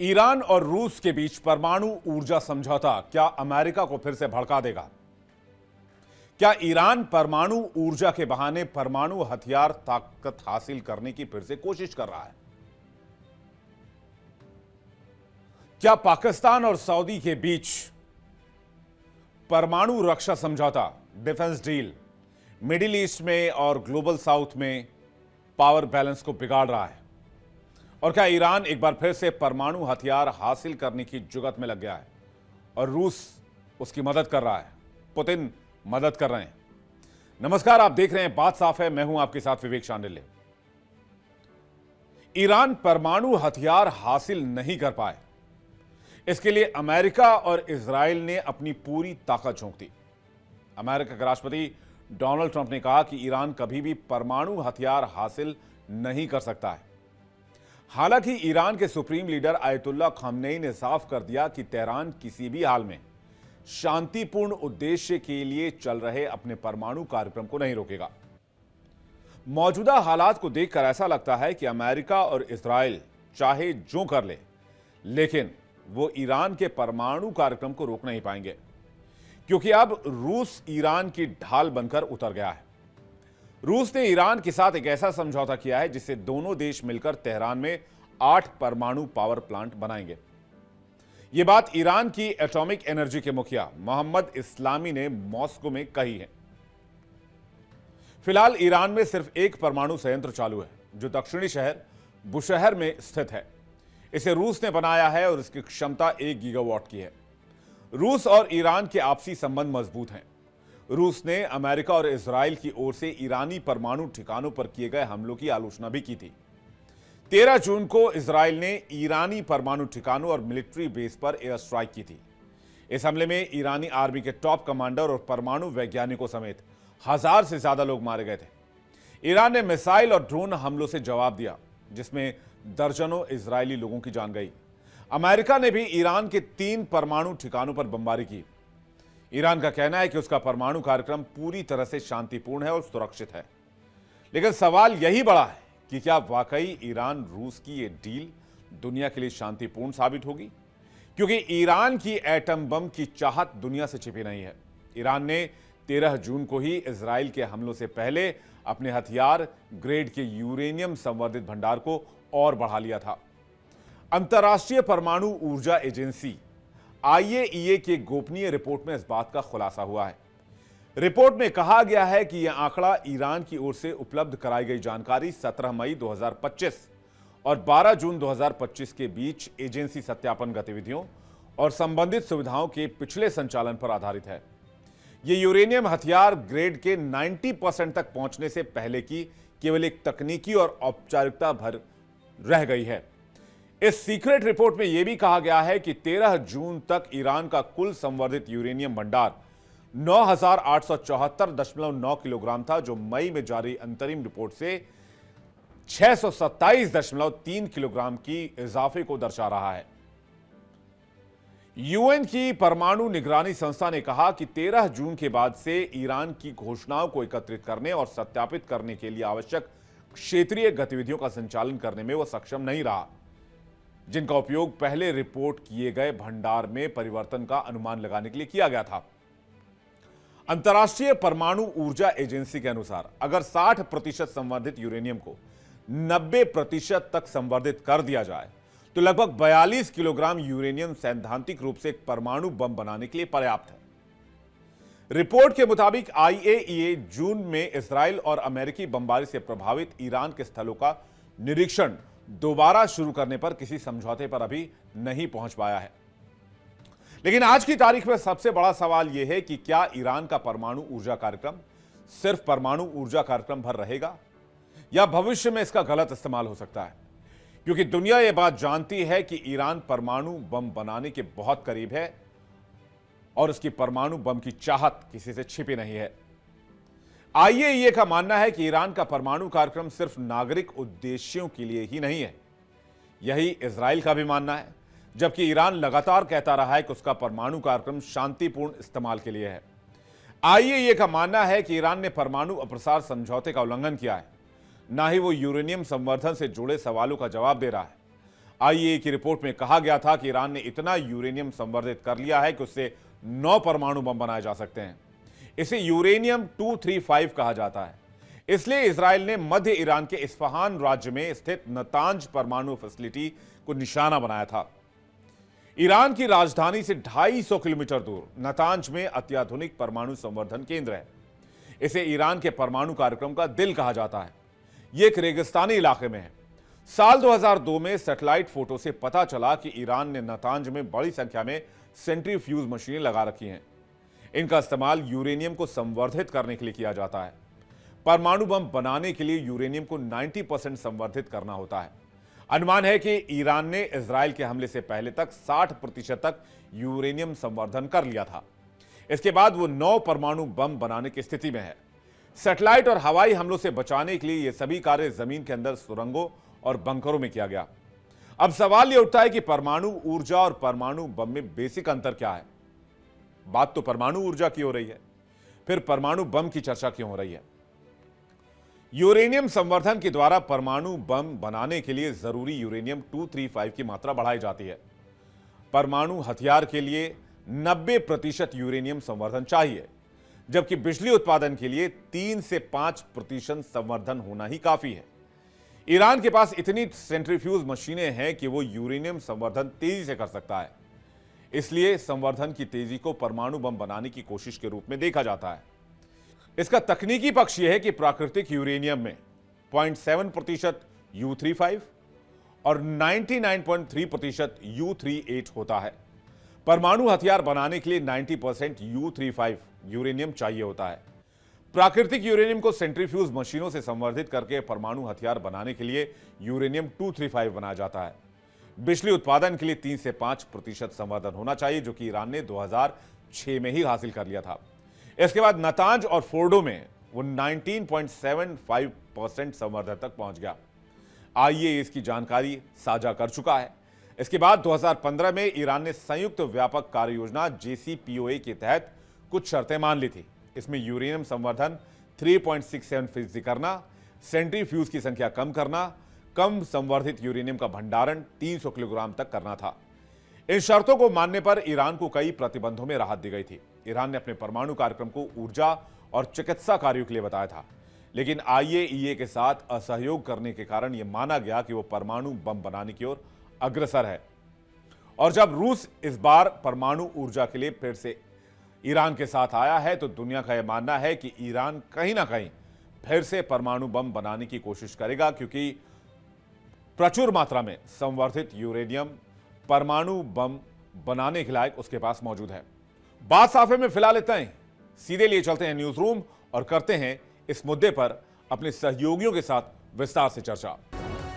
Iran और रूस के बीच परमाणु ऊर्जा समझौता क्या अमेरिका को फिर से भड़का देगा? क्या ईरान परमाणु ऊर्जा के बहाने परमाणु हथियार ताकत हासिल करने की फिर से कोशिश कर रहा है? क्या पाकिस्तान और सऊदी के बीच परमाणु रक्षा समझौता, डिफेंस डील, मिडिल ईस्ट में और ग्लोबल साउथ में पावर बैलेंस को बिगाड़ रहा है? और क्या ईरान एक बार फिर से परमाणु हथियार हासिल करने की जुगत में लग गया है और रूस उसकी मदद कर रहा है, पुतिन मदद कर रहे हैं? नमस्कार, आप देख रहे हैं बात साफ है। मैं हूं आपके साथ विवेक शांडिल्य। ईरान परमाणु हथियार हासिल नहीं कर पाए, इसके लिए अमेरिका और इजराइल ने अपनी पूरी ताकत झोंक दी। अमेरिका के राष्ट्रपति डोनाल्ड ट्रंप ने कहा कि ईरान कभी भी परमाणु हथियार हासिल नहीं कर सकता है। हालांकि ईरान के सुप्रीम लीडर आयतुल्लाह खामनेई ने साफ कर दिया कि तेहरान किसी भी हाल में शांतिपूर्ण उद्देश्य के लिए चल रहे अपने परमाणु कार्यक्रम को नहीं रोकेगा। मौजूदा हालात को देखकर ऐसा लगता है कि अमेरिका और इजराइल चाहे जो कर ले, लेकिन वो ईरान के परमाणु कार्यक्रम को रोक नहीं पाएंगे, क्योंकि अब रूस ईरान की ढाल बनकर उतर गया है। रूस ने ईरान के साथ एक ऐसा समझौता किया है जिससे दोनों देश मिलकर तेहरान में 8 परमाणु पावर प्लांट बनाएंगे। यह बात ईरान की एटॉमिक एनर्जी के मुखिया मोहम्मद इस्लामी ने मॉस्को में कही है। फिलहाल ईरान में सिर्फ एक परमाणु संयंत्र चालू है, जो दक्षिणी शहर बुशहर में स्थित है। इसे रूस ने बनाया है और इसकी क्षमता 1 गीगावाट की है। रूस और ईरान के आपसी संबंध मजबूत हैं। रूस ने अमेरिका और इजराइल की ओर से ईरानी परमाणु ठिकानों पर किए गए हमलों की आलोचना भी की थी। 13 जून को इजराइल ने ईरानी परमाणु ठिकानों और मिलिट्री बेस पर एयर स्ट्राइक की थी। इस हमले में ईरानी आर्मी के टॉप कमांडर और परमाणु वैज्ञानिकों समेत 1000 से ज्यादा लोग मारे गए थे। ईरान ने मिसाइल और ड्रोन हमलों से जवाब दिया, जिसमें दर्जनों इजरायली लोगों की जान गई। अमेरिका ने भी ईरान के 3 परमाणु ठिकानों पर बमबारी की। ईरान का कहना है कि उसका परमाणु कार्यक्रम पूरी तरह से शांतिपूर्ण है और सुरक्षित है। लेकिन सवाल यही बड़ा है कि क्या वाकई ईरान रूस की यह डील दुनिया के लिए शांतिपूर्ण साबित होगी? क्योंकि ईरान की एटम बम की चाहत दुनिया से छिपी नहीं है। ईरान ने 13 जून को ही इजराइल के हमलों से पहले अपने हथियार ग्रेड के यूरेनियम संवर्धित भंडार को और बढ़ा लिया था। अंतर्राष्ट्रीय परमाणु ऊर्जा एजेंसी IAEA की गोपनीय रिपोर्ट में इस बात का खुलासा हुआ है। रिपोर्ट में कहा गया है कि यह आंकड़ा ईरान की ओर से उपलब्ध कराई गई जानकारी 17 मई 2025 और 12 जून 2025 के बीच एजेंसी सत्यापन गतिविधियों और संबंधित सुविधाओं के पिछले संचालन पर आधारित है। यह यूरेनियम हथियार ग्रेड के 90% तक पहुंचने से पहले की केवल एक तकनीकी और औपचारिकता भर रह गई है। इस सीक्रेट रिपोर्ट में यह भी कहा गया है कि 13 जून तक ईरान का कुल संवर्धित यूरेनियम भंडार 9874.9 किलोग्राम था, जो मई में जारी अंतरिम रिपोर्ट से 627.3 किलोग्राम की इजाफे को दर्शा रहा है। यूएन की परमाणु निगरानी संस्था ने कहा कि 13 जून के बाद से ईरान की घोषणाओं को एकत्रित करने और सत्यापित करने के लिए आवश्यक क्षेत्रीय गतिविधियों का संचालन करने में वह सक्षम नहीं रहा, जिनका उपयोग पहले रिपोर्ट किए गए भंडार में परिवर्तन का अनुमान लगाने के लिए किया गया था। अंतर्राष्ट्रीय परमाणु ऊर्जा एजेंसी के अनुसार अगर 60% संवर्धित यूरेनियम को 90% तक संवर्धित कर दिया जाए तो लगभग 42 किलोग्राम यूरेनियम सैद्धांतिक रूप से एक परमाणु बम बनाने के लिए पर्याप्त है। रिपोर्ट के मुताबिक IAEA जून में इजराइल और अमेरिकी बमबारी से प्रभावित ईरान के स्थलों का निरीक्षण दोबारा शुरू करने पर किसी समझौते पर अभी नहीं पहुंच पाया है। लेकिन आज की तारीख में सबसे बड़ा सवाल यह है कि क्या ईरान का परमाणु ऊर्जा कार्यक्रम सिर्फ परमाणु ऊर्जा कार्यक्रम भर रहेगा, या भविष्य में इसका गलत इस्तेमाल हो सकता है? क्योंकि दुनिया यह बात जानती है कि ईरान परमाणु बम बनाने के बहुत करीब है और उसकी परमाणु बम की चाहत किसी से छिपी नहीं है। IAEA का मानना है कि ईरान का परमाणु कार्यक्रम सिर्फ नागरिक उद्देश्यों के लिए ही नहीं है। यही इजराइल का भी मानना है, जबकि ईरान लगातार कहता रहा है कि उसका परमाणु कार्यक्रम शांतिपूर्ण इस्तेमाल के लिए है। IAEA का मानना है कि ईरान ने परमाणु अप्रसार समझौते का उल्लंघन किया है, ना ही वो यूरेनियम संवर्धन से जुड़े सवालों का जवाब दे रहा है। आईएए की रिपोर्ट में कहा गया था कि ईरान ने इतना यूरेनियम संवर्धित कर लिया है कि उससे 9 परमाणु बम बनाए जा सकते हैं। इसे यूरेनियम 235 कहा जाता है। इसलिए इजराइल ने मध्य ईरान के इस्फहान राज्य में स्थित नतांज परमाणु फैसिलिटी को निशाना बनाया था। ईरान की राजधानी से 250 किलोमीटर दूर नतांज में अत्याधुनिक परमाणु संवर्धन केंद्र है। इसे ईरान के परमाणु कार्यक्रम का दिल कहा जाता है। यह एक रेगिस्तानी इलाके में है। साल 2002 में सैटेलाइट फोटो से पता चला कि ईरान ने नतांज में बड़ी संख्या में सेंट्रीफ्यूज मशीनें लगा रखी हैं। इनका इस्तेमाल यूरेनियम को संवर्धित करने के लिए किया जाता है। परमाणु बम बनाने के लिए यूरेनियम को 90% संवर्धित करना होता है। अनुमान है कि ईरान ने इजराइल के हमले से पहले तक 60% तक यूरेनियम संवर्धन कर लिया था। इसके बाद वो 9 परमाणु बम बनाने की स्थिति में है। सैटेलाइट और हवाई हमलों से बचाने के लिए ये सभी कार्य जमीन के अंदर सुरंगों और बंकरों में किया गया। अब सवाल यह उठता है कि परमाणु ऊर्जा और परमाणु बम में बेसिक अंतर क्या है। बात तो परमाणु ऊर्जा की हो रही है, फिर परमाणु बम की चर्चा क्यों हो रही है? यूरेनियम संवर्धन के द्वारा परमाणु बम बनाने के लिए जरूरी यूरेनियम 235 की मात्रा बढ़ाई जाती है। परमाणु हथियार के लिए 90% यूरेनियम संवर्धन चाहिए, जबकि बिजली उत्पादन के लिए 3 से 5% संवर्धन होना ही काफी है। ईरान के पास इतनी सेंट्रीफ्यूज मशीनें हैं कि वो यूरेनियम संवर्धन तेजी से कर सकता है। इसलिए संवर्धन की तेजी को परमाणु बम बनाने की कोशिश के रूप में देखा जाता है। इसका तकनीकी पक्ष यह है कि प्राकृतिक यूरेनियम में 0.7% U35 और 99.3% U38 होता है। परमाणु हथियार बनाने के लिए 90% U35 यूरेनियम चाहिए होता है। प्राकृतिक यूरेनियम को सेंट्रीफ्यूज मशीनों से संवर्धित करके परमाणु हथियार बनाने के लिए यूरेनियम 235 बनाया जाता है। बिजली उत्पादन के लिए 3 से 5% संवर्धन होना चाहिए, जो कि ईरान ने 2006 में ही हासिल कर लिया था। इसके बाद नतांज और फोर्डो में वो 19.75% संवर्धन तक पहुंच गया। आईएए इसकी जानकारी साझा कर चुका है। इसके बाद 2015 में ईरान ने संयुक्त व्यापक कार्य योजना JCPOA के तहत कुछ शर्तें मान ली थी। इसमें यूरेनियम संवर्धन 3.67% करना, सेंट्रीफ्यूज की संख्या कम करना, कम संवर्धित यूरेनियम का भंडारण 300 किलोग्राम तक करना था। इन शर्तों को मानने पर ईरान को कई प्रतिबंधों में राहत दी गई थी। ईरान ने अपने परमाणु कार्यक्रम को ऊर्जा और चिकित्सा कार्यों के लिए बताया था, लेकिन आईएईए के साथ असहयोग करने के कारण यह माना गया कि वो परमाणु बम बनाने की ओर अग्रसर है। और जब रूस इस बार परमाणु ऊर्जा के लिए फिर से ईरान के साथ आया है, तो दुनिया का यह मानना है कि ईरान कहीं ना कहीं फिर से परमाणु बम बनाने की कोशिश करेगा, क्योंकि प्रचुर मात्रा में संवर्धित यूरेनियम परमाणु बम बनाने के लायक उसके पास मौजूद है। बात साफे में फिलहाल इतना ही। सीधे लिए चलते हैं न्यूज रूम और करते हैं इस मुद्दे पर अपने सहयोगियों के साथ विस्तार से चर्चा।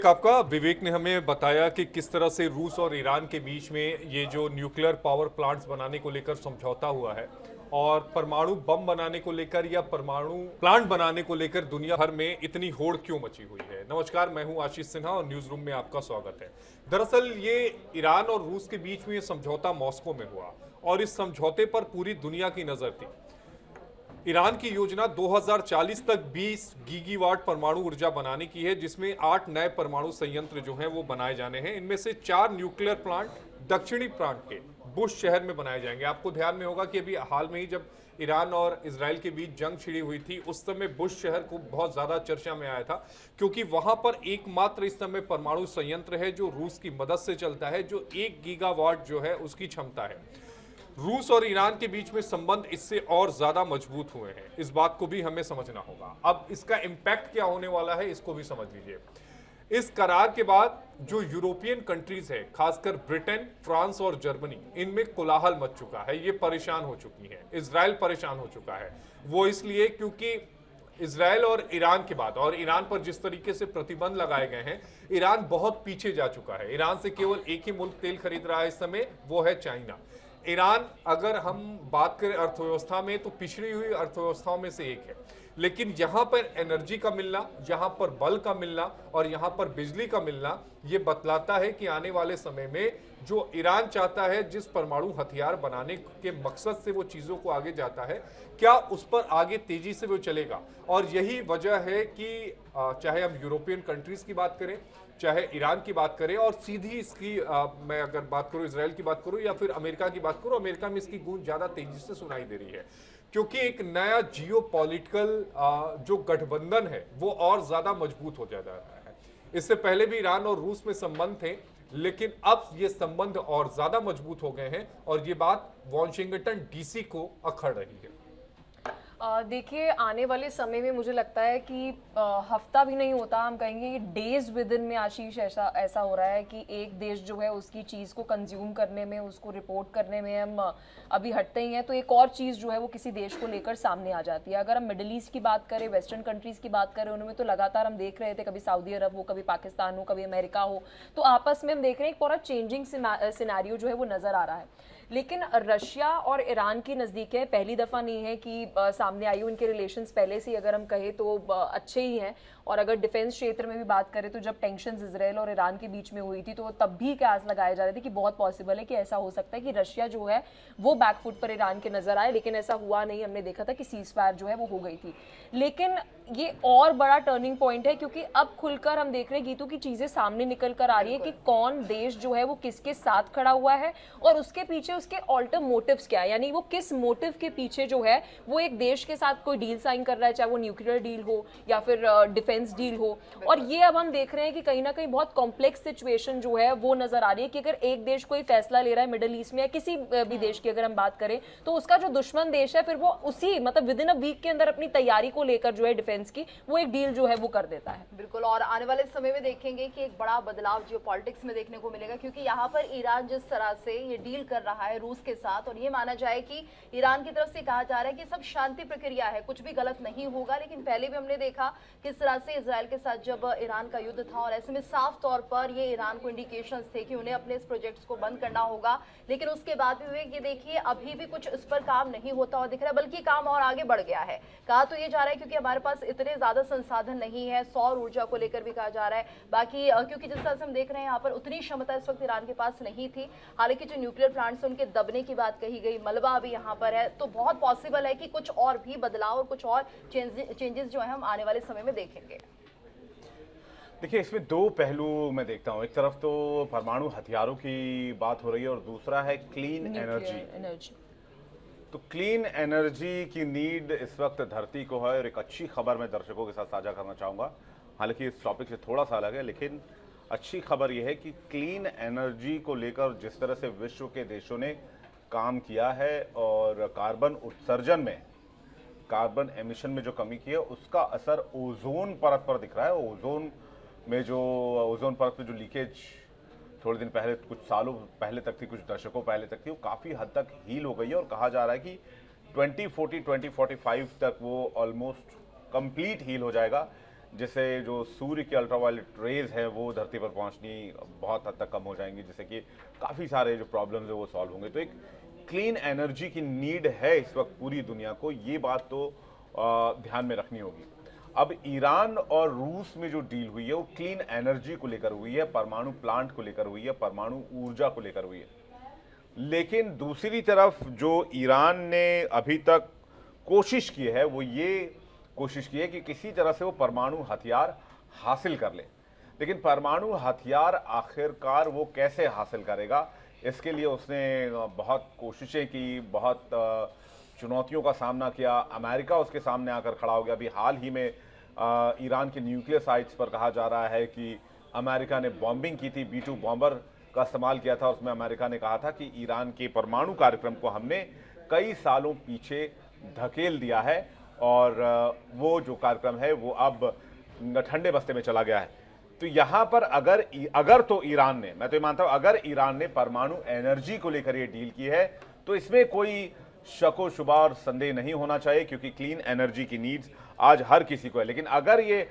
आपका विवेक ने हमें बताया कि किस तरह से रूस और ईरान के बीच में ये जो न्यूक्लियर पावर प्लांट्स बनाने को लेकर समझौता हुआ है और परमाणु बम बनाने को लेकर या परमाणु प्लांट बनाने को लेकर दुनिया भर में इतनी होड़ क्यों मची हुई है। नमस्कार, मैं हूं आशीष सिन्हा और न्यूज रूम में आपका स्वागत है। दरअसल ये ईरान और रूस के बीच में ये समझौता मॉस्को में हुआ और इस समझौते पर पूरी दुनिया की नजर थी। ईरान की योजना 2040 तक 20 गीगावाट परमाणु ऊर्जा बनाने की है, जिसमें 8 नए परमाणु संयंत्र जो हैं वो बनाए जाने हैं। इनमें से 4 न्यूक्लियर प्लांट दक्षिणी प्रांत के बुश शहर में बनाए जाएंगे। आपको ध्यान में होगा कि अभी हाल में ही जब ईरान और इजराइल के बीच जंग छिड़ी हुई थी, उस समय बुश शहर को बहुत ज्यादा चर्चा में आया था, क्योंकि वहां पर एकमात्र इस समय परमाणु संयंत्र है जो रूस की मदद से चलता है, जो 1 गीगावाट जो है उसकी क्षमता है। रूस और ईरान के बीच में संबंध इससे और ज्यादा मजबूत हुए हैं, इस बात को भी हमें समझना होगा। अब इसका इंपैक्ट क्या होने वाला है, इसको भी समझ लीजिए। इस करार के बाद जो यूरोपियन कंट्रीज है, खासकर ब्रिटेन, फ्रांस और जर्मनी, इनमें कोलाहल मच चुका है। ये परेशान हो चुकी है। इजराइल परेशान हो चुका है। वो इसलिए क्योंकि इजराइल और ईरान के बाद और ईरान पर जिस तरीके से प्रतिबंध लगाए गए हैं, ईरान बहुत पीछे जा चुका है। ईरान से केवल एक ही मुल्क तेल खरीद रहा है इस समय, वो है चाइना। ईरान, अगर हम बात करें अर्थव्यवस्था में, तो पिछड़ी हुई अर्थव्यवस्थाओं में से एक है, लेकिन यहाँ पर एनर्जी का मिलना, यहाँ पर बल का मिलना और यहाँ पर बिजली का मिलना, ये बतलाता है कि आने वाले समय में जो ईरान चाहता है, जिस परमाणु हथियार बनाने के मकसद से वो चीज़ों को आगे जाता है, क्या उस पर आगे तेजी से वो चलेगा। और यही वजह है कि चाहे हम यूरोपियन कंट्रीज की बात करें, चाहे ईरान की बात करें और सीधी इसकी मैं अगर बात करूं इजराइल की बात करूं या फिर अमेरिका की बात करूं, अमेरिका में इसकी गूंज ज्यादा तेजी से सुनाई दे रही है क्योंकि एक नया जियोपॉलिटिकल जो गठबंधन है वो और ज्यादा मजबूत हो जा रहा है। इससे पहले भी ईरान और रूस में संबंध थे, लेकिन अब ये संबंध और ज्यादा मजबूत हो गए हैं और ये बात वॉशिंगटन डीसी को अखड़ रही है। देखिए, आने वाले समय में मुझे लगता है कि हफ्ता भी नहीं होता, हम कहेंगे डेज विद इन में आशीष ऐसा हो रहा है कि एक देश जो है उसकी चीज़ को कंज्यूम करने में, उसको रिपोर्ट करने में हम अभी हटते ही हैं तो एक और चीज़ जो है वो किसी देश को लेकर सामने आ जाती है। अगर हम मिडिल ईस्ट की बात करें, वेस्टर्न कंट्रीज़ की बात करें, उनमें तो लगातार हम देख रहे थे, कभी सऊदी अरब हो, कभी पाकिस्तान हो, कभी अमेरिका हो, तो आपस में हम देख रहे हैं एक पूरा चेंजिंग सिनेरियो जो है वो नज़र आ रहा है। लेकिन रशिया और ईरान की नज़दीकें पहली दफ़ा नहीं है कि सामने आई। उनके रिलेशंस पहले से अगर हम कहें तो अच्छे ही हैं। और अगर डिफेंस क्षेत्र में भी बात करें तो जब टेंशन्स इजराइल और ईरान के बीच में हुई थी तो तब भी कयास लगाए जा रहे थे कि बहुत पॉसिबल है कि ऐसा हो सकता है कि रशिया जो है वो बैकफुट पर ईरान के नजर आए, लेकिन ऐसा हुआ नहीं। हमने देखा था कि सीज फायर जो है वो हो गई थी। लेकिन ये और बड़ा टर्निंग पॉइंट है क्योंकि अब खुलकर हम देख रहे हैं गीतू की चीजें सामने निकल कर आ रही है कि कौन देश जो है वो किसके साथ खड़ा हुआ है और उसके पीछे उसके ऑल्टर मोटिव्स क्या है, यानी वो किस मोटिव के पीछे जो है वो एक देश के साथ कोई डील साइन कर रहा है, चाहे वो न्यूक्लियर डील हो या फिर डिफेंस डील हो। और ये अब हम देख रहे हैं कि कहीं ना कहीं बहुत कॉम्प्लेक्स सिचुएशन जो है वो नजर आ रही है कि अगर एक देश कोई फैसला ले रहा है मिडिल ईस्ट में या किसी भी देश की अगर हम बात करें तो उसका जो दुश्मन देश है फिर वो उसी मतलब विद इन अ वीक के अंदर अपनी तैयारी को लेकर जो है डिफेंस की वो एक डील जो है वो कर देता है। बिल्कुल, और आने वाले समय में देखेंगे कि एक बड़ा बदलाव जियोपॉलिटिक्स में देखने को मिलेगा क्योंकि यहाँ पर ईरान जिस तरह से ये डील कर रहा है रूस के साथ, और ये माना जाए कि ईरान की तरफ से कहा जा रहा है कि सब शांति प्रक्रिया है, कुछ भी गलत नहीं होगा। लेकिन पहले भी हमने देखा किस तरह से इजराइल के साथ जब ईरान का युद्ध था और ऐसे में साफ तौर पर ये ईरान को इंडिकेशंस थे कि उन्हें अपने इस प्रोजेक्ट्स को बंद करना होगा। लेकिन उसके बाद भी ये देखिए अभी भी कुछ इस पर काम नहीं होता हुआ दिख रहा है, बल्कि काम और आगे बढ़ गया है। कहा तो ये जा रहा है क्योंकि हमारे पास इतने ज्यादा संसाधन नहीं है, सौर ऊर्जा को लेकर भी कहा जा रहा है। बाकी क्योंकि जिस तरह से हम देख रहे हैं यहाँ पर उतनी क्षमता इस वक्त ईरान के पास नहीं थी। हालांकि जो न्यूक्लियर प्लांट्स उनके दबने की बात कही गई, मलबा अभी यहाँ पर है, तो बहुत पॉसिबल है कि कुछ और भी बदलाव और कुछ और चेंजेस जो है हम आने वाले समय में देखेंगे। देखिए, इसमें दो पहलू मैं देखता हूँ। एक तरफ तो परमाणु हथियारों की बात हो रही है और दूसरा है क्लीन एनर्जी। तो क्लीन एनर्जी की नीड इस वक्त धरती को है और एक अच्छी खबर मैं दर्शकों के साथ साझा करना चाहूँगा। हालांकि इस टॉपिक से थोड़ा सा अलग है, लेकिन अच्छी खबर यह है कि क्लीन एनर्जी को लेकर जिस तरह से विश्व के देशों ने काम किया है और कार्बन उत्सर्जन में, कार्बन एमिशन में जो कमी की है उसका असर ओजोन परत पर दिख रहा है। ओजोन में जो ओजोन परत में जो लीकेज थोड़े दिन पहले, कुछ सालों पहले तक थी, कुछ दशकों पहले तक थी, वो काफ़ी हद तक हील हो गई है और कहा जा रहा है कि 2040-2045 तक वो ऑलमोस्ट कंप्लीट हील हो जाएगा, जिससे जो सूर्य की अल्ट्रावायलेट रेज है वो धरती पर पहुंचनी बहुत हद तक कम हो जाएंगी, जिससे कि काफ़ी सारे जो प्रॉब्लम्स है वो सॉल्व होंगे। तो एक क्लीन एनर्जी की नीड है इस वक्त पूरी दुनिया को, ये बात तो ध्यान में रखनी होगी। अब ईरान और रूस में जो डील हुई है वो क्लीन एनर्जी को लेकर हुई है, परमाणु प्लांट को लेकर हुई है, परमाणु ऊर्जा को लेकर हुई है। लेकिन दूसरी तरफ जो ईरान ने अभी तक कोशिश की है वो ये कोशिश की है कि किसी तरह से वो परमाणु हथियार हासिल कर ले। लेकिन परमाणु हथियार आखिरकार वो कैसे हासिल करेगा, इसके लिए उसने बहुत कोशिशें की, बहुत चुनौतियों का सामना किया। अमेरिका उसके सामने आकर खड़ा हो गया। अभी हाल ही में ईरान के न्यूक्लियर साइट्स पर कहा जा रहा है कि अमेरिका ने बॉम्बिंग की थी, B-2 बॉम्बर का इस्तेमाल किया था। उसमें अमेरिका ने कहा था कि ईरान के परमाणु कार्यक्रम को हमने कई सालों पीछे धकेल दिया है और वो जो कार्यक्रम है वो अब ठंडे बस्ते में चला गया है। तो यहाँ पर अगर तो ईरान ने, मैं तो ये मानता हूँ, अगर ईरान ने परमाणु एनर्जी को लेकर ये डील की है तो इसमें कोई शको शुबा और संदेह नहीं होना चाहिए, क्योंकि क्लीन एनर्जी की नीड्स आज हर किसी को है। लेकिन अगर ये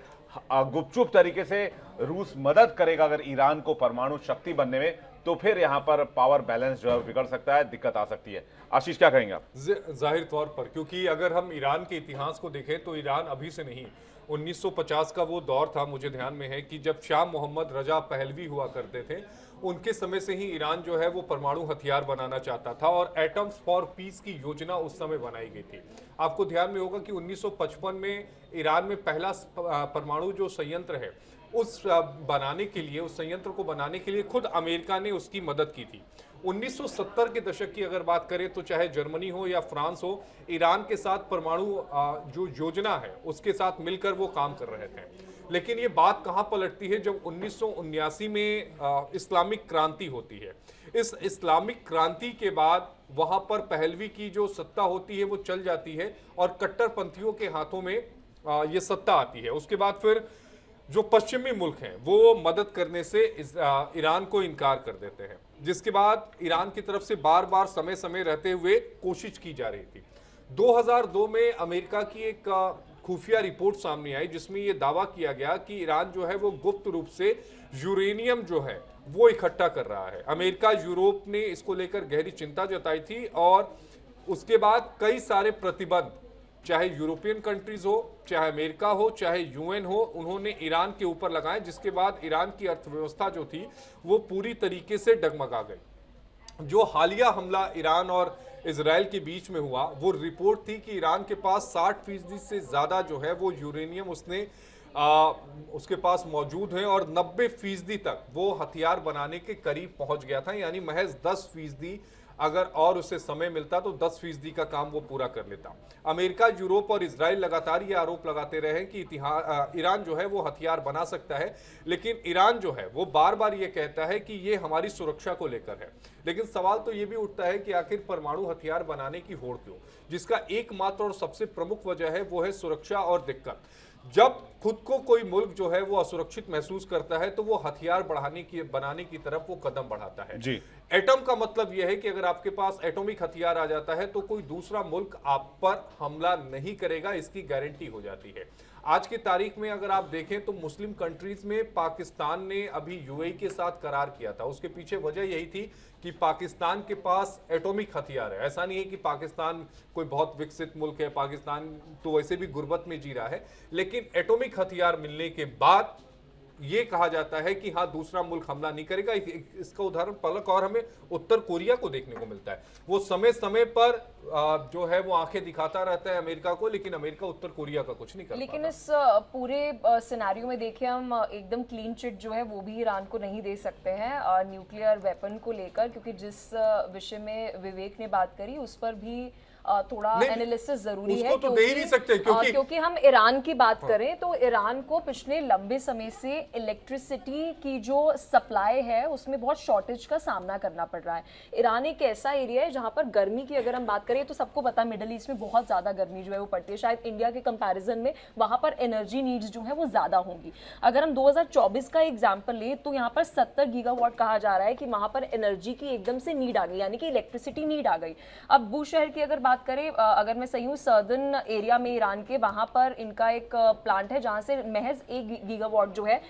गुपचुप तरीके से रूस मदद करेगा अगर ईरान को परमाणु शक्ति बनने में, तो फिर यहाँ पर पावर बैलेंस जो है बिगड़ सकता है, दिक्कत आ सकती है। आशीष, क्या कहेंगे आप? जाहिर तौर पर, क्योंकि अगर हम ईरान के इतिहास को देखें तो ईरान अभी से नहीं, 1950 का वो दौर था, मुझे ध्यान में है कि जब शाह मोहम्मद रजा पहलवी हुआ करते थे, उनके समय से ही ईरान जो है वो परमाणु हथियार बनाना चाहता था और एटम्स फॉर पीस की योजना उस समय बनाई गई थी। आपको ध्यान में होगा कि 1955 में ईरान में पहला परमाणु जो संयंत्र है उस बनाने के लिए, उस संयंत्र को बनाने के लिए खुद अमेरिका ने उसकी मदद की थी। 1970 के दशक की अगर बात करें तो चाहे जर्मनी हो या फ्रांस हो, ईरान के साथ परमाणु जो योजना है उसके साथ मिलकर वो काम कर रहे थे। लेकिन ये बात कहां पलटती है जब 1979 में इस्लामिक क्रांति होती है। इस इस्लामिक क्रांति के बाद वहां पर पहलवी की जो सत्ता होती है वो चल जाती है और कट्टरपंथियों के हाथों में ये सत्ता आती है। उसके बाद फिर जो पश्चिमी मुल्क हैं वो मदद करने से ईरान को इनकार कर देते हैं, जिसके बाद ईरान की तरफ से बार बार समय समय रहते हुए कोशिश की जा रही थी। 2002 में अमेरिका की एक खुफिया रिपोर्ट सामने आई जिसमें यह दावा किया गया कि ईरान जो है वो गुप्त रूप से यूरेनियम जो है वो इकट्ठा कर रहा है। अमेरिका, यूरोप ने इसको लेकर गहरी चिंता जताई थी और उसके बाद कई सारे प्रतिबंध, चाहे यूरोपियन कंट्रीज हो, चाहे अमेरिका हो, चाहे यूएन हो, उन्होंने ईरान के ऊपर लगाए, जिसके बाद ईरान की अर्थव्यवस्था जो थी वो पूरी तरीके से डगमगा गई। जो हालिया हमला ईरान और इजराइल के बीच में हुआ वो रिपोर्ट थी कि ईरान के पास 60% से ज्यादा जो है वो यूरेनियम उसके पास मौजूद है और 90% तक वो हथियार बनाने के करीब पहुंच गया था। यानी महज 10% अगर और उसे समय मिलता तो 10% का काम वो पूरा कर लेता। अमेरिका, यूरोप और इजराइल लगातार ये आरोप लगाते रहे कि ईरान जो है वो हथियार बना सकता है, लेकिन ईरान जो है वो बार बार ये कहता है कि ये हमारी सुरक्षा को लेकर है। लेकिन सवाल तो ये भी उठता है कि आखिर परमाणु हथियार बनाने की होड़ क्यों, जिसका एकमात्र और सबसे प्रमुख वजह है वो है सुरक्षा और दिक्कत। जब खुद को कोई मुल्क जो है वो असुरक्षित महसूस करता है तो वो हथियार बनाने की तरफ वो कदम बढ़ाता है जी। एटम का मतलब यह है कि अगर आपके पास एटॉमिक हथियार आ जाता है तो कोई दूसरा मुल्क आप पर हमला नहीं करेगा, इसकी गारंटी हो जाती है। आज की तारीख में अगर आप देखें तो मुस्लिम कंट्रीज में पाकिस्तान ने अभी यूएई के साथ करार किया था। उसके पीछे वजह यही थी कि पाकिस्तान के पास एटॉमिक हथियार है। ऐसा नहीं है कि पाकिस्तान कोई बहुत विकसित मुल्क है, पाकिस्तान तो वैसे भी गुर्बत में जी रहा है, लेकिन एटॉमिक हथियार मिलने के बाद ये कहा जाता है कि हाँ दूसरा मुल्क हमला नहीं करेगा। इसका उदाहरण पलक और हमें उत्तर कोरिया को देखने को मिलता है। वो समय समय पर जो है वो आंखें दिखाता रहता है अमेरिका को, लेकिन अमेरिका उत्तर कोरिया का कुछ नहीं कर लेकिन पाता। इस पूरे सिनेरियो में देखिए हम एकदम क्लीन चिट जो है वो भी ईरान को नहीं दे सकते हैं न्यूक्लियर वेपन को लेकर, क्योंकि जिस विषय में विवेक ने बात करी उस पर भी थोड़ा एनालिसिस जरूरी है, तो दे ही नहीं सकते क्योंकि हम ईरान की बात करें तो ईरान को पिछले लंबे समय से इलेक्ट्रिसिटी की जो सप्लाई है उसमें बहुत शॉर्टेज का सामना करना पड़ रहा है। ईरान एक ऐसा एरिया है जहां पर गर्मी की अगर हम बात करें तो सबको पता है मिडिल ईस्ट में बहुत ज्यादा गर्मी जो है वो पड़ती है। शायद इंडिया के कंपैरिजन में वहां पर एनर्जी नीड्स जो है वो ज्यादा होंगी। अगर हम 2024 का एग्जाम्पल ले तो यहाँ पर 70 गीगावाट कहा जा रहा है कि वहां पर एनर्जी की एकदम से नीड आ गई, यानी कि इलेक्ट्रिसिटी नीड आ गई। अब बूशहर की अगर बात करें, अगर मैं सही हूँ सर्दर्न एरिया में ईरान के, वहां पर इनका एक प्लांट है जहां से महज 1 गीगावाट जो है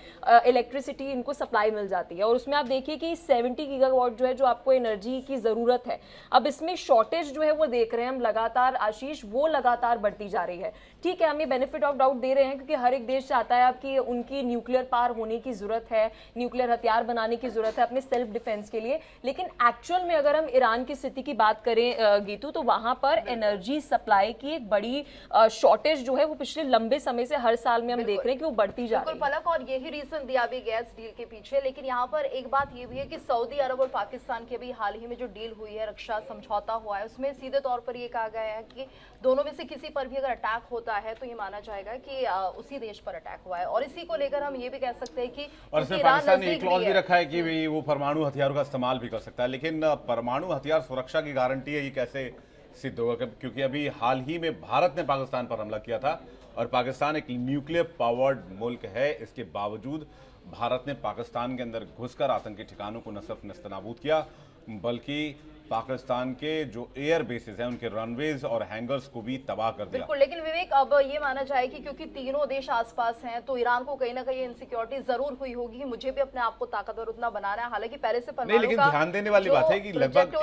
इलेक्ट्रिसिटी इनको सप्लाई मिल जाती है, और उसमें आप देखिए कि 70 गीगावाट जो है जो आपको एनर्जी की जरूरत है। अब इसमें शॉर्टेज जो है वो देख रहे हैं हम लगातार आशीष, वो लगातार बढ़ती जा रही है। ठीक है, हम ये बेनिफिट ऑफ डाउट दे रहे हैं क्योंकि हर एक देश चाहता है कि उनकी न्यूक्लियर पावर होने की जरूरत है, न्यूक्लियर हथियार बनाने की जरूरत है अपने सेल्फ डिफेंस के लिए। लेकिन एक्चुअल में अगर हम ईरान की स्थिति की बात करें गीतू, तो वहां पर एनर्जी सप्लाई की एक बड़ी शॉर्टेज जो है वो पिछले लंबे समय से हर साल में हम देख रहे हैं कि वो बढ़ती जा रही है। पलक, और यही रीजन दिया भी गया इस डील के पीछे। लेकिन यहाँ पर एक बात ये भी है कि सऊदी अरब और पाकिस्तान के भी हाल ही में जो डील हुई है, रक्षा समझौता हुआ है, उसमें सीधे तौर पर ये कहा गया है कि दोनों में से किसी पर भी अगर अटैक होता है तो ये माना जाएगा कि उसी देश पर अटैक हुआ है। और इसी को लेकर हम ये भी कह सकते हैं कि और इसमें पाकिस्तान ने एक क्लॉज भी रखा है कि वो परमाणु हथियारों का इस्तेमाल भी कर सकता है। लेकिन परमाणु हथियार सुरक्षा की गारंटी है, ये कैसे सिद्ध होगा? क्योंकि अभी हाल ही में भारत ने पाकिस्तान पर हमला किया था और पाकिस्तान एक न्यूक्लियर पावर्ड मुल्क है। इसके बावजूद भारत ने पाकिस्तान के अंदर घुसकर आतंकी ठिकानों को न सिर्फ नेस्तनाबूद किया, बल्कि पाकिस्तान के जो एयर बेसेस हैं उनके रनवेज और हैंगर्स को भी तबाह कर दिया। बिल्कुल, लेकिन विवेक अब ये माना जाए कि क्योंकि तीनों देश आसपास हैं तो ईरान को कहीं ना कहीं इनसिक्योरिटी जरूर हुई होगी कि मुझे भी अपने आप को ताकतवर उतना बनाना है। हालांकि पहले से नहीं, लेकिन ध्यान देने वाली बात है कि लगभग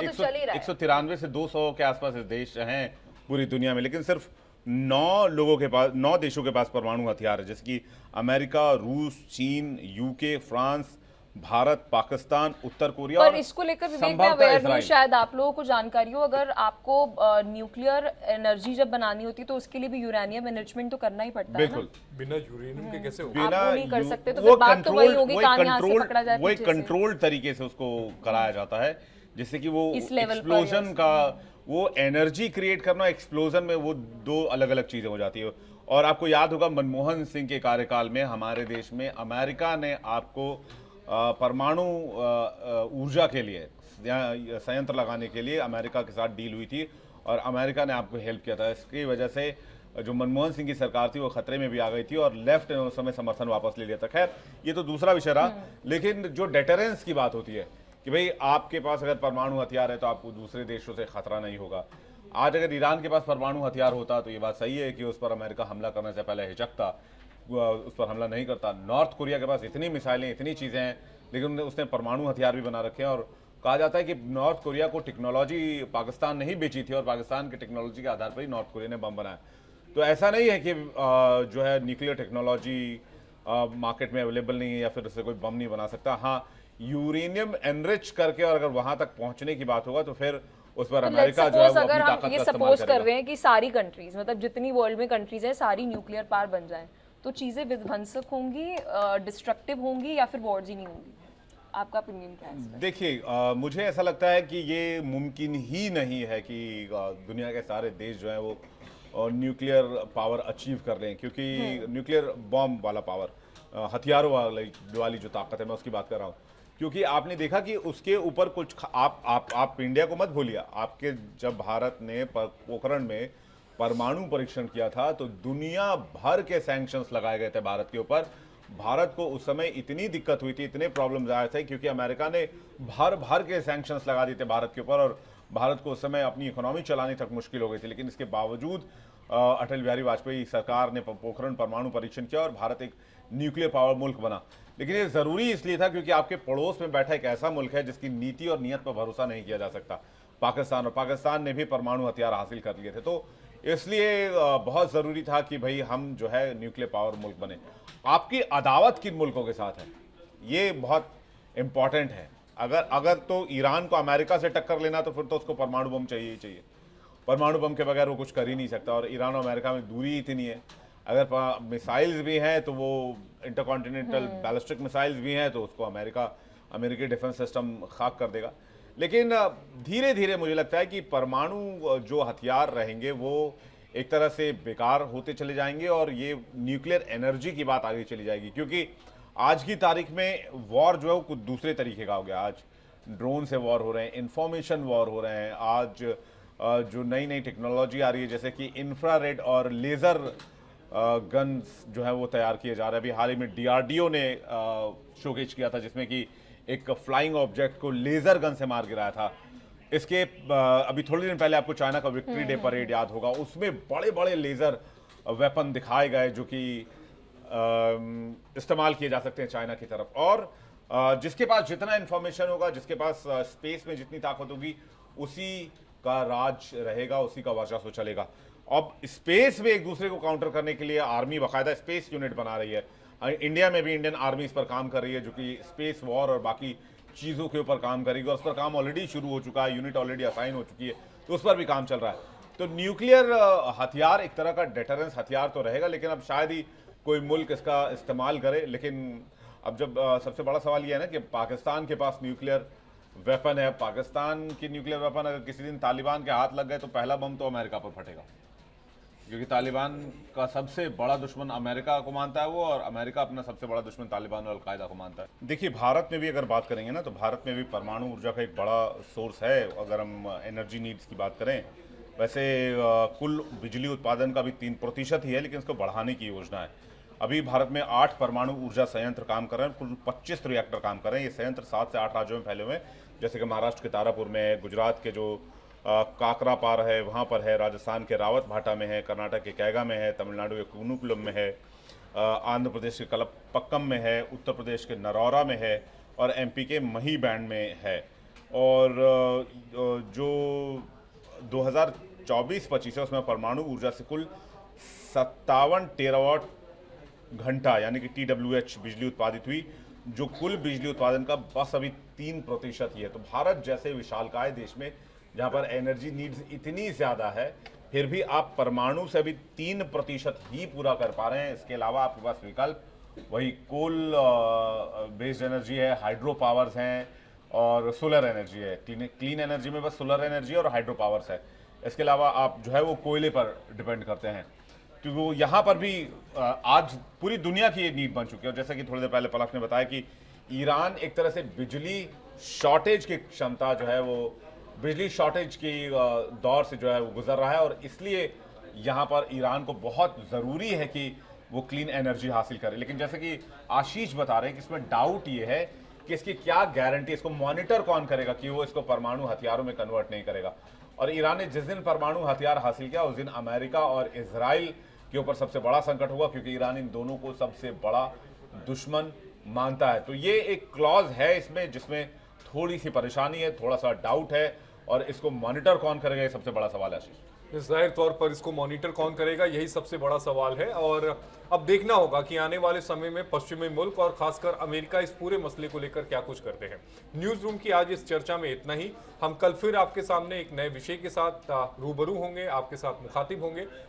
193 से 200 के आसपास देश हैं पूरी दुनिया में, लेकिन सिर्फ 9 देशों के पास परमाणु हथियार है, जैसे कि अमेरिका, रूस, चीन, यूके, फ्रांस, भारत, पाकिस्तान, उत्तर कोरिया पर और इसको लेकर विवेक मैं संभवतः अवेयर नहीं, इजराइल। शायद आप लोगों को जानकारी हो, अगर आपको न्यूक्लियर एनर्जी जब बनानी होती है तो उसके लिए भी यूरेनियम एनरिचमेंट तो करना ही पड़ता है ना। बिल्कुल, बिना यूरेनियम के कैसे होगा? आप बिना वो नहीं कर यू- सकते, तो वो फिर बात तो वही होगी, वही कान यहाँ से कंट्रोल पकड़ा जाए वही पीछे से। कंट्रोल्ड तरीके से उसको कराया जाता है, जिससे कि वो इस लेवल पर एक्सप्लोजन yes। का, वो एनर्जी क्रिएट करना, एक्सप्लोजन में वो दो अलग अलग चीजें हो जाती है। और आपको याद होगा मनमोहन सिंह के कार्यकाल में हमारे देश में अमेरिका ने आपको परमाणु ऊर्जा के लिए संयंत्र लगाने के लिए अमेरिका के साथ डील हुई थी और अमेरिका ने आपको हेल्प किया था। इसकी वजह से जो मनमोहन सिंह की सरकार थी वो खतरे में भी आ गई थी और लेफ्ट ने उस समय समर्थन वापस ले लिया था। खैर, ये तो दूसरा विषय रहा, लेकिन जो डेटरेंस की बात होती है कि भाई आपके पास अगर परमाणु हथियार है तो आपको दूसरे देशों से खतरा नहीं होगा। आज अगर ईरान के पास परमाणु हथियार होता तो ये बात सही है कि उस पर अमेरिका हमला करने से पहले हिचकता, उस पर हमला नहीं करता। नॉर्थ कोरिया के पास इतनी मिसाइलें, इतनी चीज़ें हैं, लेकिन उसने परमाणु हथियार भी बना रखे हैं। और कहा जाता है कि नॉर्थ कोरिया को टेक्नोलॉजी पाकिस्तान ने ही बेची थी और पाकिस्तान की टेक्नोलॉजी के आधार पर ही नॉर्थ कोरिया ने बम बनाया। तो ऐसा नहीं है कि जो है न्यूक्लियर टेक्नोलॉजी मार्केट में अवेलेबल नहीं है या फिर उससे कोई बम नहीं बना सकता। हाँ, यूरेनियम एनरिच करके और अगर वहां तक पहुंचने की बात होगा तो फिर उस पर तो अमेरिका जो है वो अगर अपनी हम ताकत ये का इस्तेमाल सपोज कर करेगा। रहे हैं कि सारी कंट्रीज, मतलब जितनी वर्ल्ड में कंट्रीज हैं, सारी न्यूक्लियर पावर बन जाएं, तो चीजें विध्वंसक होंगी, डिस्ट्रक्टिव होंगी या फिर वॉर्स ही नहीं होंगी? आपका ओपिनियन क्या है इस पे? देखिए, मुझे ऐसा लगता है कि ये मुमकिन ही नहीं है कि दुनिया के सारे देश जो है वो न्यूक्लियर पावर अचीव कर रहे हैं, क्योंकि न्यूक्लियर बॉम्ब वाला पावर, हथियारों वाली जो ताकत है, मैं उसकी बात कर रहा हूँ। क्योंकि आपने देखा कि उसके ऊपर कुछ आप इंडिया को मत भूलिए। आपके जब भारत ने पोखरण में परमाणु परीक्षण किया था तो दुनिया भर के सैंक्शंस लगाए गए थे भारत के ऊपर। भारत को उस समय इतनी दिक्कत हुई थी, इतने प्रॉब्लम्स आए थे, क्योंकि अमेरिका ने भर के सैंक्शंस लगा दिए थे भारत के ऊपर और भारत को उस समय अपनी इकोनॉमी चलाने तक मुश्किल हो गई थी। लेकिन इसके बावजूद अटल बिहारी वाजपेयी सरकार ने पोखरण परमाणु परीक्षण किया और भारत एक न्यूक्लियर पावर मुल्क बना। लेकिन ये जरूरी इसलिए था क्योंकि आपके पड़ोस में बैठा एक ऐसा मुल्क है जिसकी नीति और नियत पर भरोसा नहीं किया जा सकता, पाकिस्तान। और पाकिस्तान ने भी परमाणु हथियार हासिल कर लिए थे, तो इसलिए बहुत जरूरी था कि भाई हम जो है न्यूक्लियर पावर मुल्क बने। आपकी अदावत किन मुल्कों के साथ है, ये बहुत इंपॉर्टेंट है। अगर तो ईरान को अमेरिका से टक्कर लेना तो फिर तो उसको परमाणु बम चाहिए ही चाहिए। परमाणु बम के बगैर वो कुछ कर ही नहीं सकता और ईरान और अमेरिका में दूरी इतनी है। अगर मिसाइल्स भी हैं तो वो इंटरकॉन्टिनेंटल बैलिस्टिक मिसाइल्स भी हैं तो उसको अमेरिकी डिफेंस सिस्टम खाक कर देगा। लेकिन धीरे धीरे मुझे लगता है कि परमाणु जो हथियार रहेंगे वो एक तरह से बेकार होते चले जाएंगे और ये न्यूक्लियर एनर्जी की बात आगे चली जाएगी। क्योंकि आज की तारीख में वॉर जो है वो कुछ दूसरे तरीके का हो गया। आज ड्रोन से वॉर हो रहे हैं, इंफॉर्मेशन वॉर हो रहे हैं। आज जो नई नई टेक्नोलॉजी आ रही है जैसे कि इंफ्रारेड और लेज़र गन्स जो है वो तैयार किए जा रहे हैं। अभी हाल ही में DRDO ने शोकेस किया था जिसमें कि एक फ्लाइंग ऑब्जेक्ट को लेज़र गन से मार गिराया था। इसके अभी थोड़े दिन पहले आपको चाइना का विक्ट्री डे परेड याद होगा, उसमें बड़े बड़े लेज़र वेपन दिखाए गए जो कि इस्तेमाल किए जा सकते हैं चाइना की तरफ। और जिसके पास जितना इंफॉर्मेशन होगा, जिसके पास स्पेस में जितनी ताकत होगी, उसी का राज रहेगा, उसी का वर्चस्व चलेगा। अब स्पेस में एक दूसरे को काउंटर करने के लिए आर्मी बाकायदा स्पेस यूनिट बना रही है। इंडिया में भी इंडियन आर्मी इस पर काम कर रही है जो कि स्पेस वॉर और बाकी चीज़ों के ऊपर काम करेगी और उस पर काम ऑलरेडी शुरू हो चुका है, यूनिट ऑलरेडी असाइन हो चुकी है, तो उस पर भी काम चल रहा है। तो न्यूक्लियर हथियार एक तरह का डेटरेंस हथियार तो रहेगा, लेकिन अब शायद ही कोई मुल्क इसका इस्तेमाल करे। लेकिन अब जब सबसे बड़ा सवाल यह है ना कि पाकिस्तान के पास न्यूक्लियर वेपन है, पाकिस्तान की न्यूक्लियर वेपन अगर किसी दिन तालिबान के हाथ लग गए तो पहला बम तो अमेरिका पर फटेगा, क्योंकि तालिबान का सबसे बड़ा दुश्मन अमेरिका को मानता है वो, और अमेरिका अपना सबसे बड़ा दुश्मन तालिबान और अलकायदा को मानता है। देखिए, भारत में भी अगर बात करेंगे ना तो भारत में भी परमाणु ऊर्जा का एक बड़ा सोर्स है। अगर हम एनर्जी नीड्स की बात करें, वैसे कुल बिजली उत्पादन का भी 3% ही है, लेकिन इसको बढ़ाने की योजना है। अभी भारत में 8 परमाणु ऊर्जा संयंत्र काम कर रहे हैं, कुल 25 रिएक्टर काम कर रहे हैं। ये संयंत्र 7 से 8 राज्यों में फैले हुए हैं, जैसे कि महाराष्ट्र के तारापुर में है, गुजरात के जो काकरापार है वहाँ पर है, राजस्थान के रावत भाटा में है, कर्नाटक के कैगा में है, तमिलनाडु के कूनुकुलम में है, आंध्र प्रदेश के कलपक्कम में है, उत्तर प्रदेश के नरौरा में है और MP के मही बैंड में है। और जो 2024-25 है उसमें परमाणु ऊर्जा से कुल 57 टेरावाट घंटा यानी कि TWH बिजली उत्पादित हुई, जो कुल बिजली उत्पादन का बस अभी 3% ही है। तो भारत जैसे विशालकाय देश में जहां पर एनर्जी नीड्स इतनी ज्यादा है, फिर भी आप परमाणु से अभी 3% ही पूरा कर पा रहे हैं। इसके अलावा आपके पास विकल्प वही कोल बेस्ड एनर्जी है, हाइड्रो पावर्स हैं और सोलर एनर्जी है। क्लीन एनर्जी में बस सोलर एनर्जी और हाइड्रो पावर्स है। इसके अलावा आप जो है वो कोयले पर डिपेंड करते हैं, क्योंकि यहाँ पर भी आज पूरी दुनिया की ये नीड बन चुकी है। और जैसा कि थोड़ी देर पहले पलक ने बताया कि ईरान एक तरह से बिजली शॉर्टेज की क्षमता जो है वो बिजली शॉर्टेज की दौर से जो है वो गुजर रहा है, और इसलिए यहाँ पर ईरान को बहुत ज़रूरी है कि वो क्लीन एनर्जी हासिल करे। लेकिन जैसे कि आशीष बता रहे हैं कि इसमें डाउट ये है कि इसकी क्या गारंटी, इसको मॉनिटर कौन करेगा कि वो इसको परमाणु हथियारों में कन्वर्ट नहीं करेगा। और ईरान ने जिस दिन परमाणु हथियार हासिल किया उस दिन अमेरिका और इजराइल के ऊपर सबसे बड़ा संकट हुआ, क्योंकि ईरान इन दोनों को सबसे बड़ा दुश्मन मानता है। तो ये एक क्लॉज है इसमें जिसमें थोड़ी सी परेशानी है, थोड़ा सा डाउट है, और इसको मॉनिटर कौन करेगा ये सबसे बड़ा सवाल है आशीष। जाहिर तौर पर इसको मॉनिटर कौन करेगा, यही सबसे बड़ा सवाल है। और अब देखना होगा कि आने वाले समय में पश्चिमी मुल्क और खासकर अमेरिका इस पूरे मसले को लेकर क्या कुछ करते हैं। न्यूज रूम की आज इस चर्चा में इतना ही। हम कल फिर आपके सामने एक नए विषय के साथ रूबरू होंगे, आपके साथ मुखातिब होंगे।